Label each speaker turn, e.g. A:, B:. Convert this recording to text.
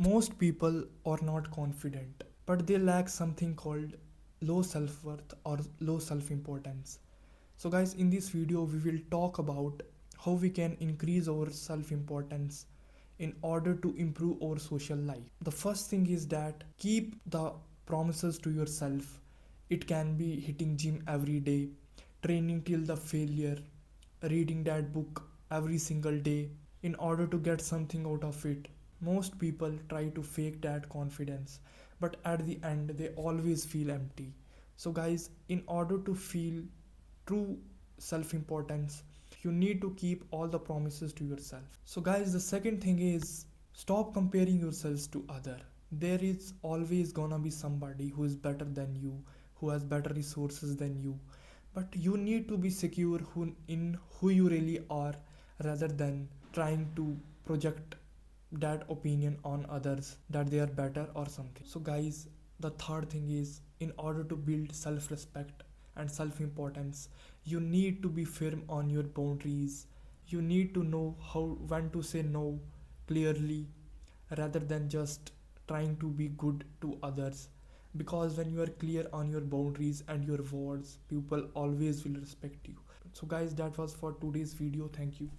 A: Most people are not confident, but they lack something called low self worth or low self importance. So, guys, in this video, we will talk about how we can increase our self importance in order to improve our social life. The first thing is that keep the promises to yourself. It can be hitting gym every day, training till the failure, reading that book every single day in order to get something out of it. Most people try to fake that confidence, but at the end, they always feel empty. So, guys, in order to feel true self importance, you need to keep all the promises to yourself. So, guys, the second thing is stop comparing yourselves to other. There is always gonna be somebody who is better than you, who has better resources than you, but you need to be secure in who you really are rather than trying to project that opinion on others that they are better or something. So, guys, the third thing is in order to build self respect and self importance, you need to be firm on your boundaries. You need to know how when to say no clearly rather than just trying to be good to others, because when you are clear on your boundaries and your words, people always will respect you. So, guys, that was for today's video. Thank you.